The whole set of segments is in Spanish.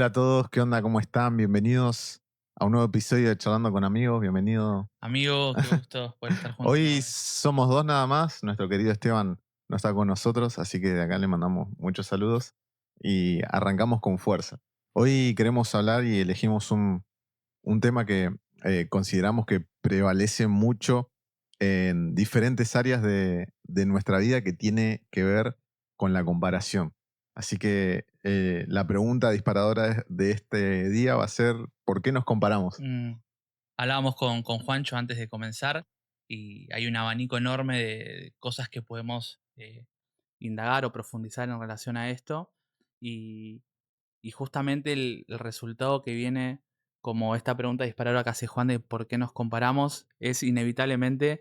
Hola a todos, ¿qué onda? ¿Cómo están? Bienvenidos a un nuevo episodio de Charlando con Amigos. Bienvenido. Amigo, qué gusto poder estar juntos Hoy nuevamente. somos dos nada más. Nuestro querido Esteban no está con nosotros, así que de acá le mandamos muchos saludos y arrancamos con fuerza. Hoy queremos hablar y elegimos un tema que consideramos que prevalece mucho en diferentes áreas de nuestra vida que tiene que ver con la comparación. Así que la pregunta disparadora de este día va a ser, ¿por qué nos comparamos? Hablábamos con Juancho antes de comenzar y hay un abanico enorme de cosas que podemos indagar o profundizar en relación a esto. Y, y justamente el resultado que viene como esta pregunta disparadora que hace Juan de por qué nos comparamos es inevitablemente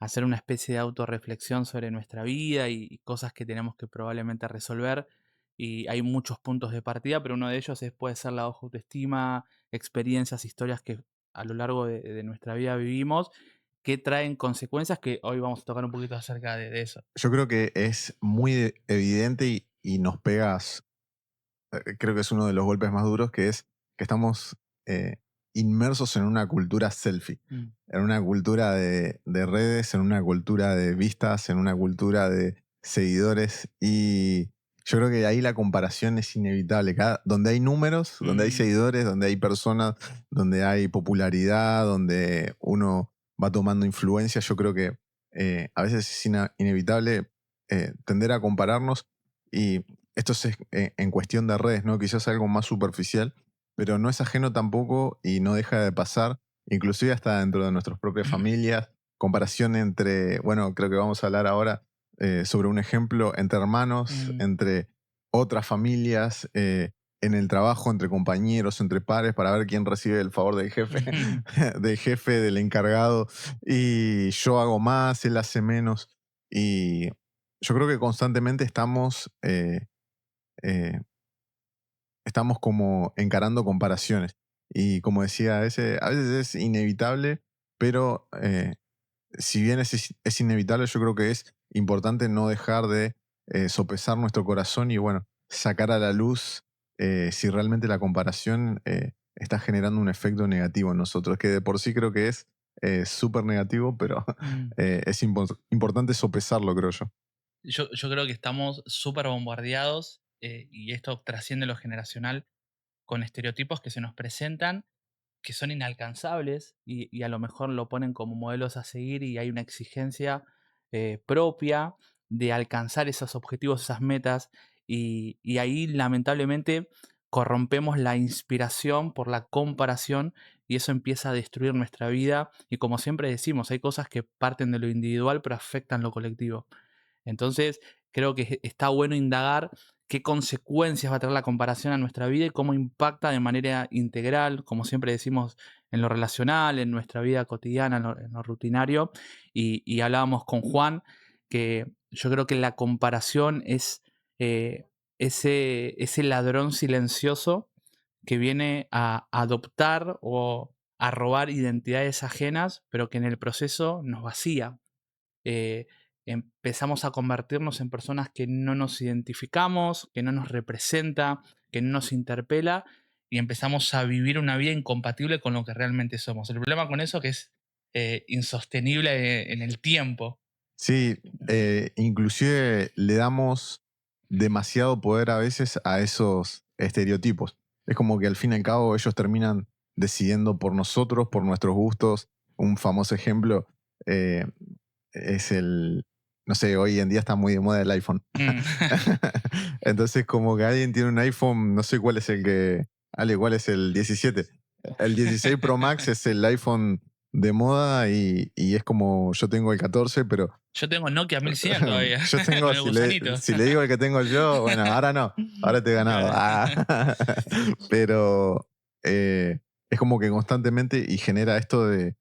hacer una especie de autorreflexión sobre nuestra vida y cosas que tenemos que probablemente resolver. Y hay muchos puntos de partida, pero uno de ellos puede ser la baja autoestima, experiencias, historias que a lo largo de nuestra vida vivimos, que traen consecuencias que hoy vamos a tocar un poquito acerca de eso. Yo creo que es muy evidente y nos pegas, creo que es uno de los golpes más duros, que es que estamos inmersos en una cultura selfie, Mm. en una cultura de redes, en una cultura de vistas, en una cultura de seguidores. Y yo creo que ahí la comparación es inevitable. Donde hay números, donde hay Mm. seguidores, donde hay personas, donde hay popularidad, donde uno va tomando influencia, yo creo que a veces es inevitable tender a compararnos. Y esto es en cuestión de redes, ¿no? Quizás algo más superficial, pero no es ajeno tampoco y no deja de pasar, inclusive hasta dentro de nuestras propias familias, comparación entre, bueno, creo que vamos a hablar ahora sobre un ejemplo entre hermanos, Mm. entre otras familias, en el trabajo, entre compañeros, entre pares, para ver quién recibe el favor del jefe, del jefe, del encargado, y yo hago más, él hace menos, y yo creo que constantemente eh, estamos como encarando comparaciones. Y como decía, a veces es inevitable, pero si bien es inevitable, yo creo que es importante no dejar de sopesar nuestro corazón y bueno, sacar a la luz si realmente la comparación está generando un efecto negativo en nosotros, que de por sí creo que es súper negativo, pero Mm. es importante sopesarlo, creo yo. Yo creo que estamos súper bombardeados y esto trasciende lo generacional con estereotipos que se nos presentan que son inalcanzables y a lo mejor lo ponen como modelos a seguir y hay una exigencia propia de alcanzar esos objetivos, esas metas y ahí lamentablemente corrompemos la inspiración por la comparación y eso empieza a destruir nuestra vida y como siempre decimos, hay cosas que parten de lo individual pero afectan lo colectivo. Entonces, creo que está bueno indagar qué consecuencias va a tener la comparación a nuestra vida y cómo impacta de manera integral, como siempre decimos, en lo relacional, en nuestra vida cotidiana, en lo rutinario. Y hablábamos con Juan que yo creo que la comparación es eh, ese ladrón silencioso que viene a adoptar o a robar identidades ajenas, pero que en el proceso nos vacía. eh, Empezamos a convertirnos en personas que no nos identificamos, que no nos representa, que no nos interpela y empezamos a vivir una vida incompatible con lo que realmente somos. El problema con eso que es insostenible en el tiempo. Sí, inclusive le damos demasiado poder a veces a esos estereotipos. Es como que al fin y al cabo ellos terminan decidiendo por nosotros, por nuestros gustos. Un famoso ejemplo eh, es no sé, hoy en día está muy de moda el iPhone. Mm. Entonces como que alguien tiene un iPhone, no sé cuál es Ale, ¿cuál es el 17? El 16 Pro Max es el iPhone de moda y es como yo tengo el 14, pero Yo tengo Nokia 1100 todavía, yo tengo, con el gusanito. si le digo el que tengo yo, bueno, ahora no, ahora te he ganado. Claro. Ah. Pero es como que constantemente y genera esto de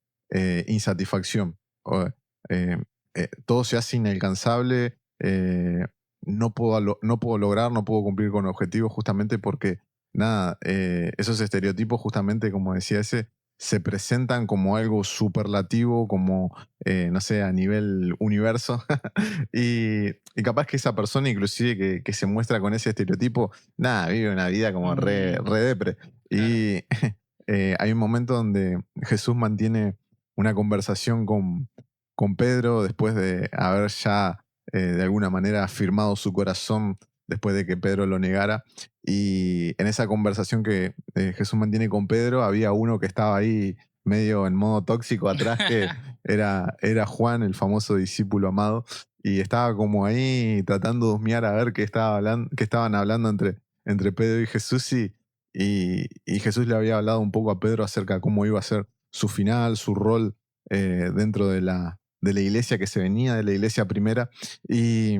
insatisfacción. Eh, Todo se hace inalcanzable, no puedo lograr, no puedo cumplir con objetivos justamente porque, nada, esos estereotipos justamente, como decía ese, se presentan como algo superlativo, como, no sé, a nivel universo. Y capaz que esa persona, inclusive que se muestra con ese estereotipo, nada, vive una vida como re depre. Claro. Y hay un momento donde Jesús mantiene una conversación con Pedro después de haber ya de alguna manera afirmado su corazón después de que Pedro lo negara. Y en esa conversación que Jesús mantiene con Pedro, había uno que estaba ahí medio en modo tóxico atrás, que era Juan, el famoso discípulo amado, y estaba como ahí tratando de husmear a ver qué estaban hablando entre Pedro y Jesús, y Jesús le había hablado un poco a Pedro acerca de cómo iba a ser su final, su rol dentro de la iglesia que se venía, de la iglesia primera, y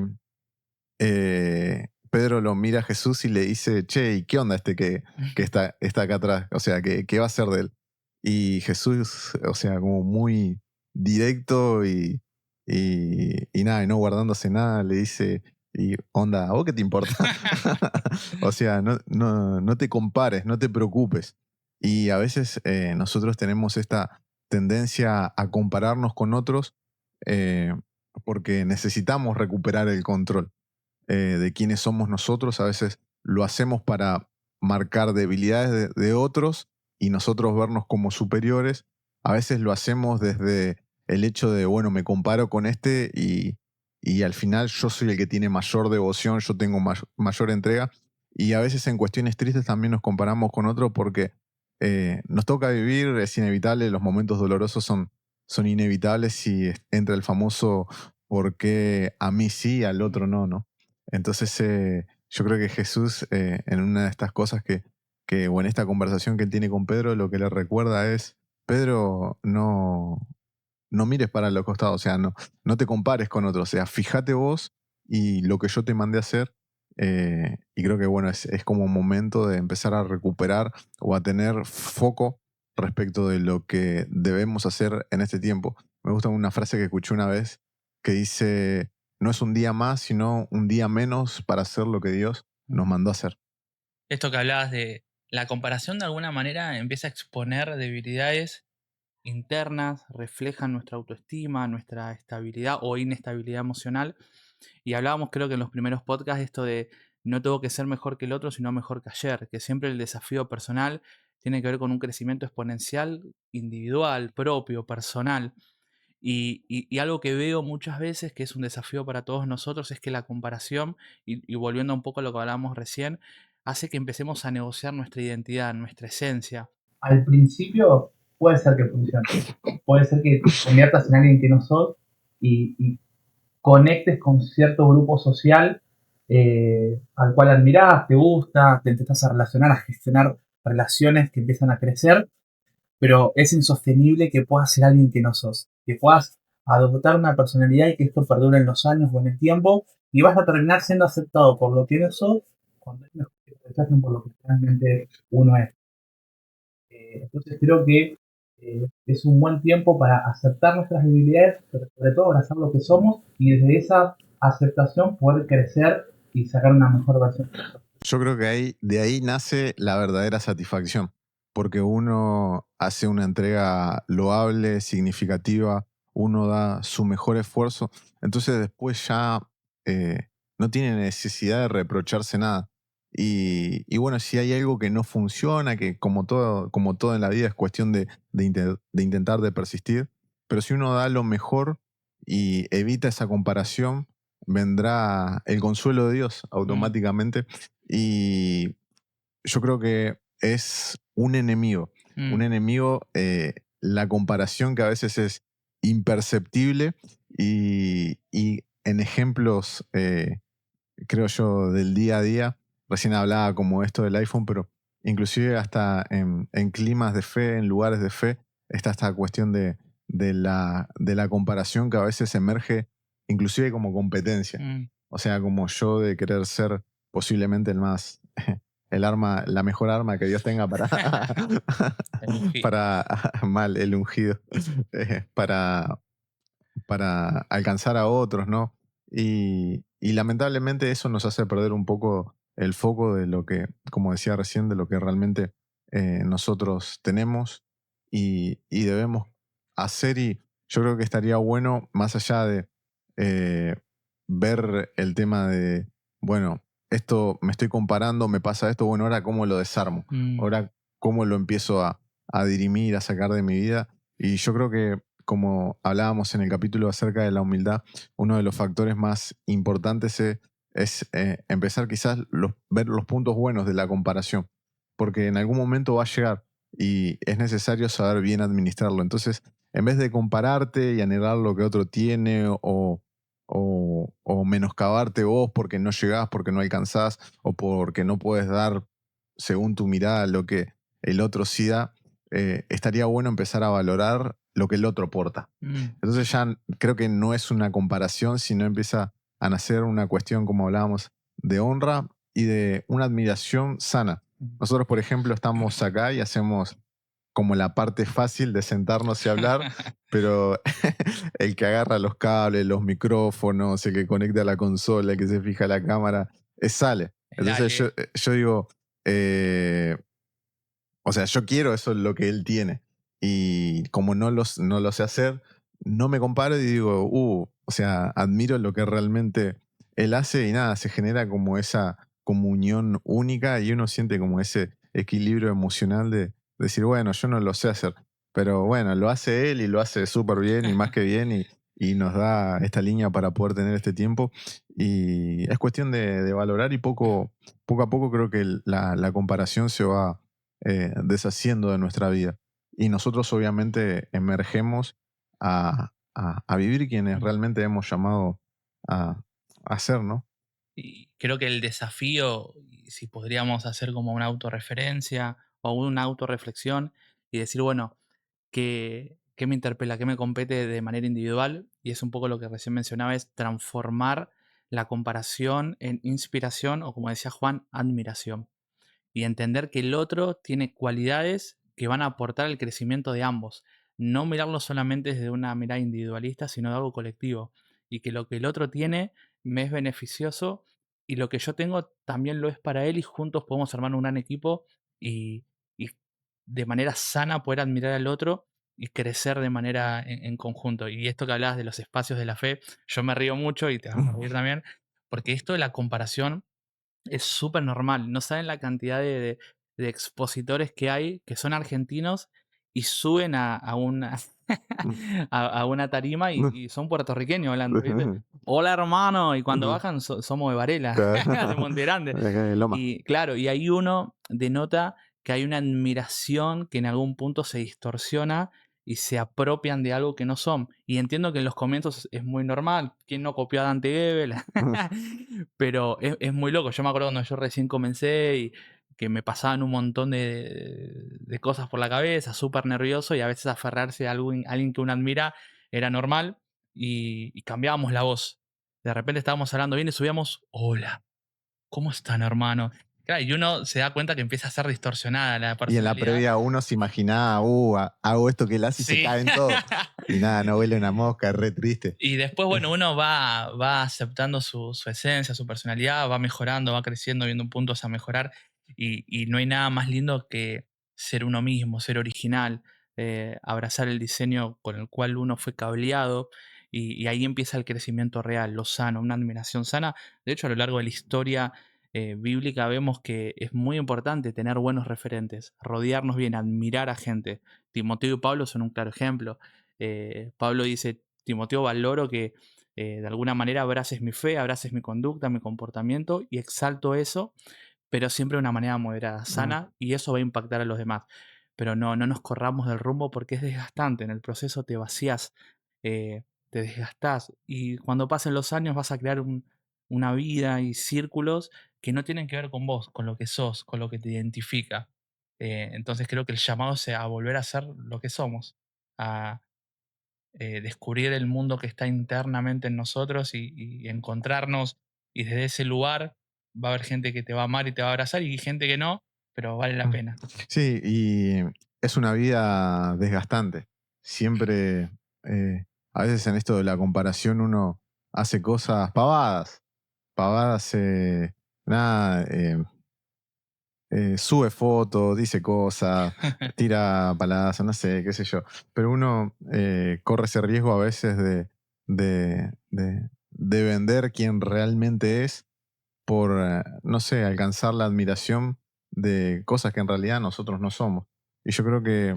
Pedro lo mira a Jesús y le dice, che, ¿y qué onda este que está acá atrás? O sea, ¿qué va a ser de él? Y Jesús, o sea, como muy directo y nada, y no guardándose nada, le dice, y onda, ¿a vos qué te importa? O sea, no te compares, no te preocupes. Y a veces nosotros tenemos esta tendencia a compararnos con otros eh, porque necesitamos recuperar el control de quiénes somos nosotros. A veces lo hacemos para marcar debilidades de otros y nosotros vernos como superiores. A veces lo hacemos desde el hecho de, bueno, me comparo con este y al final yo soy el que tiene mayor devoción, yo tengo mayor entrega. Y a veces en cuestiones tristes también nos comparamos con otros porque nos toca vivir, es inevitable, los momentos dolorosos son inevitables y entra el famoso ¿por qué a mí sí, al otro no, no? Entonces, yo creo que Jesús, en una de estas cosas o en esta conversación que él tiene con Pedro, lo que le recuerda es, Pedro, no mires para los costados, o sea, no te compares con otros, o sea, fíjate vos y lo que yo te mandé a hacer. Y creo que, bueno, es como un momento de empezar a recuperar o a tener foco respecto de lo que debemos hacer en este tiempo. Me gusta una frase que escuché una vez que dice, no es un día más, sino un día menos para hacer lo que Dios nos mandó a hacer. Esto que hablabas de la comparación de alguna manera empieza a exponer debilidades internas, reflejan nuestra autoestima, nuestra estabilidad o inestabilidad emocional. Y hablábamos, creo que en los primeros podcasts, esto de no tengo que ser mejor que el otro, sino mejor que ayer, que siempre el desafío personal tiene que ver con un crecimiento exponencial, individual, propio, personal. Y algo que veo muchas veces, que es un desafío para todos nosotros, es que la comparación, y volviendo un poco a lo que hablábamos recién, hace que empecemos a negociar nuestra identidad, nuestra esencia. Al principio puede ser que funcione. Puede ser que te conviertas en alguien que no sos y conectes con cierto grupo social al cual admirás, te gusta, te empezás a relacionar, a gestionar relaciones que empiezan a crecer, pero es insostenible que puedas ser alguien que no sos, que puedas adoptar una personalidad y que esto perdure en los años o en el tiempo y vas a terminar siendo aceptado por lo que no sos cuando es mejor que te rechacen por lo que realmente uno es. Entonces creo que es un buen tiempo para aceptar nuestras debilidades, pero sobre todo abrazar lo que somos y desde esa aceptación poder crecer y sacar una mejor versión. Yo creo que de ahí nace la verdadera satisfacción, porque uno hace una entrega loable, significativa, uno da su mejor esfuerzo, entonces después ya no tiene necesidad de reprocharse nada. Y bueno, si hay algo que no funciona, que como todo en la vida es cuestión de intentar, de persistir, pero si uno da lo mejor y evita esa comparación, vendrá el consuelo de Dios Mm, automáticamente. Y yo creo que es un mm, enemigo la comparación que a veces es imperceptible y en ejemplos, creo yo, del día a día, recién hablaba como esto del iPhone, pero inclusive hasta en climas de fe, en lugares de fe, está esta cuestión de la comparación que a veces emerge inclusive como competencia. mm. O sea, como yo de querer ser posiblemente el más, la mejor arma que Dios tenga para, El ungido. para, mal, el ungido, para alcanzar a otros, ¿no? Y lamentablemente eso nos hace perder un poco el foco de lo que, como decía recién, de lo que realmente nosotros tenemos y debemos hacer, y yo creo que estaría bueno, más allá de ver el tema de, bueno, esto me estoy comparando, me pasa esto, bueno, ahora cómo lo desarmo, ahora cómo lo empiezo a dirimir, a sacar de mi vida. Y yo creo que, como hablábamos en el capítulo acerca de la humildad, uno de los factores más importantes es empezar quizás ver los puntos buenos de la comparación, porque en algún momento va a llegar y es necesario saber bien administrarlo. Entonces, en vez de compararte y anhelar lo que otro tiene o menoscabarte vos porque no llegás, porque no alcanzás o porque no puedes dar, según tu mirada, lo que el otro sí da, estaría bueno empezar a valorar lo que el otro aporta. Entonces ya creo que no es una comparación, sino empieza a nacer una cuestión, como hablábamos, de honra y de una admiración sana. Nosotros, por ejemplo, estamos acá y hacemos como la parte fácil de sentarnos y hablar, pero el que agarra los cables, los micrófonos, el que conecta la consola, el que se fija la cámara, sale. Entonces yo digo, o sea, yo quiero eso, lo que él tiene. Y como no lo sé hacer, no me comparo y digo, o sea, admiro lo que realmente él hace y nada, se genera como esa comunión única y uno siente como ese equilibrio emocional de decir, bueno, yo no lo sé hacer, pero bueno, lo hace él y lo hace súper bien y más que bien y nos da esta línea para poder tener este tiempo. Y es cuestión de valorar y poco a poco creo que la comparación se va deshaciendo de nuestra vida. Y nosotros obviamente emergemos a vivir quienes realmente hemos llamado a ser, ¿no? Y creo que el desafío, si podríamos hacer como una autorreferencia o una autorreflexión y decir, bueno, ¿qué me interpela, qué me compete de manera individual? Y es un poco lo que recién mencionaba, es transformar la comparación en inspiración o, como decía Juan, admiración. Y entender que el otro tiene cualidades que van a aportar al crecimiento de ambos. No mirarlo solamente desde una mirada individualista, sino de algo colectivo. Y que lo que el otro tiene me es beneficioso y lo que yo tengo también lo es para él y juntos podemos armar un gran equipo y de manera sana poder admirar al otro y crecer de manera en conjunto. Y esto que hablabas de los espacios de la fe, yo me río mucho y te vas a reír también, porque esto de la comparación es súper normal. No saben la cantidad de expositores que hay que son argentinos y suben a una, a una tarima y son puertorriqueños hablando, ¿viste? Hola hermano, y cuando bajan somos de Varela, de Monte Grande. Y claro, y ahí uno denota que hay una admiración que en algún punto se distorsiona y se apropian de algo que no son. Y entiendo que en los comienzos es muy normal. ¿Quién no copió a Dante Gebel? Pero es muy loco. Yo me acuerdo cuando yo recién comencé y que me pasaban un montón de cosas por la cabeza, súper nervioso, y a veces aferrarse a alguien que uno admira era normal y cambiábamos la voz. De repente estábamos hablando bien y subíamos, hola, ¿cómo están, hermano? Claro, y uno se da cuenta que empieza a ser distorsionada la Y en la personalidad. previa uno se imaginaba, hago esto que él hace y se Sí. caen todos. Y nada, no huele una mosca, es re triste. Y después, bueno, uno va aceptando su esencia, su personalidad, va mejorando, va creciendo, viendo puntos a mejorar. Y no hay nada más lindo que ser uno mismo, ser original, abrazar el diseño con el cual uno fue cableado. Y ahí empieza el crecimiento real, lo sano, una admiración sana. De hecho, a lo largo de la historia bíblica vemos que es muy importante tener buenos referentes, rodearnos bien, admirar a gente. Timoteo y Pablo son un claro ejemplo. Pablo dice, Timoteo, valoro que de alguna manera abraces mi fe, abraces mi conducta, mi comportamiento y exalto eso, pero siempre de una manera moderada, sana, y eso va a impactar a los demás. Pero no nos corramos del rumbo porque es desgastante. En el proceso te vacías, te desgastás y cuando pasen los años vas a crear una vida y círculos que no tienen que ver con vos, con lo que sos, con lo que te identifica. Entonces creo que el llamado sea a volver a ser lo que somos, a descubrir el mundo que está internamente en nosotros y encontrarnos. Y desde ese lugar va a haber gente que te va a amar y te va a abrazar y gente que no, pero vale la pena. Sí, y es una vida desgastante. Siempre, a veces en esto de la comparación uno hace cosas pavadas. Pavadas, nada, sube fotos, dice cosas, tira palazos, no sé, qué sé yo. Pero uno corre ese riesgo a veces de vender quién realmente es por, no sé, alcanzar la admiración de cosas que en realidad nosotros no somos. Y yo creo que,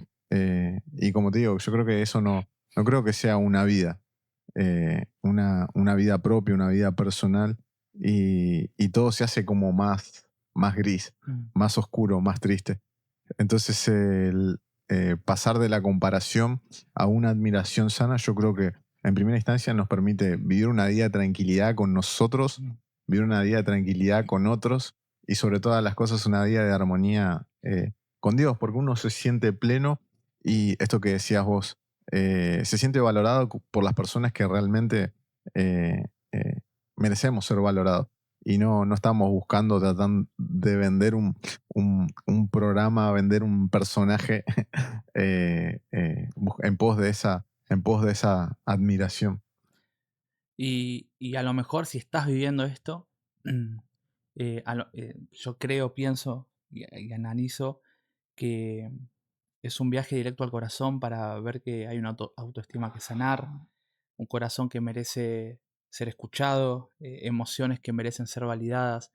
y como te digo, yo creo que eso no creo que sea una vida, una vida propia, una vida personal, y todo se hace como más gris, más oscuro, más triste. Entonces, pasar de la comparación a una admiración sana, yo creo que en primera instancia nos permite vivir una vida de tranquilidad con nosotros, vivir una vida de tranquilidad con otros y sobre todas las cosas una vida de armonía con Dios, porque uno se siente pleno y esto que decías vos, se siente valorado por las personas que realmente eh, eh, merecemos ser valorados y no estamos buscando, tratando de vender un programa, vender un personaje en pos de esa admiración. Y a lo mejor si estás viviendo esto, yo creo, pienso y analizo que es un viaje directo al corazón para ver que hay una autoestima que sanar, un corazón que merece ser escuchado, emociones que merecen ser validadas.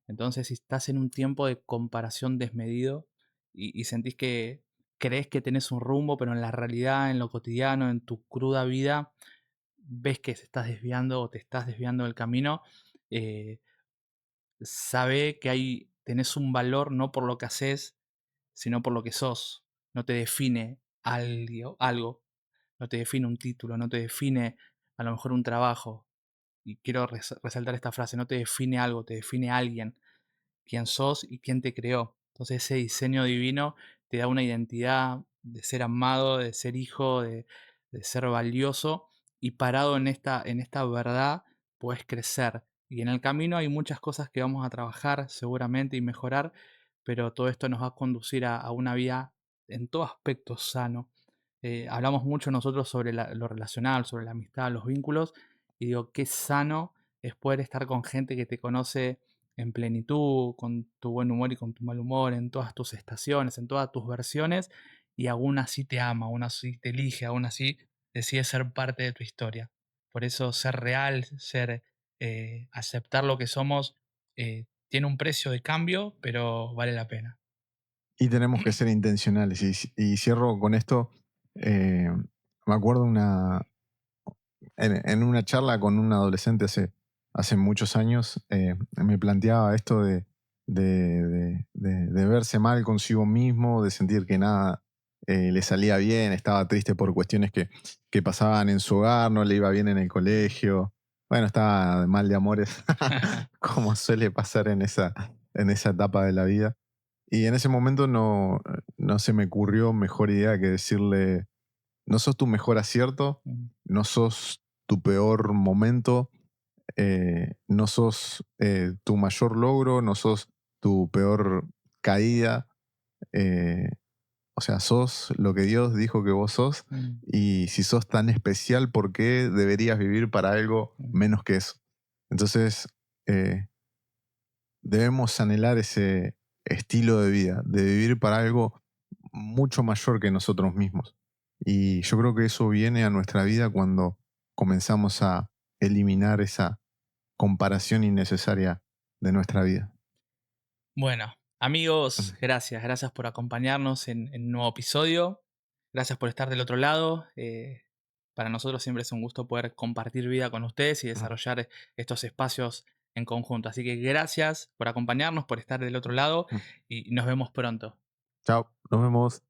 Entonces, si estás en un tiempo de comparación desmedido y sentís que crees que tenés un rumbo, pero en la realidad, en lo cotidiano, en tu cruda vida, ves que se estás desviando o te estás desviando del camino, eh, sabe que tenés un valor no por lo que haces, sino por lo que sos. No te define algo, no te define un título, no te define a lo mejor un trabajo. Y quiero resaltar esta frase, no te define algo, te define alguien, quién sos y quién te creó. Entonces ese diseño divino te da una identidad de ser amado, de ser hijo, de ser valioso, y parado en esta verdad puedes crecer. Y en el camino hay muchas cosas que vamos a trabajar seguramente y mejorar, pero todo esto nos va a conducir a una vida en todo aspecto sano. Hablamos mucho nosotros sobre lo relacional, sobre la amistad, los vínculos, y digo, qué sano es poder estar con gente que te conoce en plenitud, con tu buen humor y con tu mal humor, en todas tus estaciones, en todas tus versiones, y aún así te ama, aún así te elige, aún así decide ser parte de tu historia. Por eso ser real, aceptar lo que somos, tiene un precio de cambio, pero vale la pena. Y tenemos que ser intencionales. Y cierro con esto. Me acuerdo en una charla con un adolescente hace muchos años, me planteaba esto de verse mal consigo mismo, de sentir que nada le salía bien, estaba triste por cuestiones que pasaban en su hogar, no le iba bien en el colegio. Bueno, estaba mal de amores, como suele pasar en esa etapa de la vida. Y en ese momento no se me ocurrió mejor idea que decirle, no sos tu mejor acierto, no sos tu peor momento, no sos tu mayor logro, no sos tu peor caída. eh, o sea, sos lo que Dios dijo que vos sos. Y si sos tan especial, ¿por qué deberías vivir para algo menos que eso? Entonces, debemos anhelar ese estilo de vida, de vivir para algo mucho mayor que nosotros mismos. Y yo creo que eso viene a nuestra vida cuando comenzamos a eliminar esa comparación innecesaria de nuestra vida. Bueno, amigos, gracias por acompañarnos en un nuevo episodio. Gracias por estar del otro lado. Para nosotros siempre es un gusto poder compartir vida con ustedes y desarrollar estos espacios en conjunto. Así que gracias por acompañarnos, por estar del otro lado, y nos vemos pronto. Chao, nos vemos.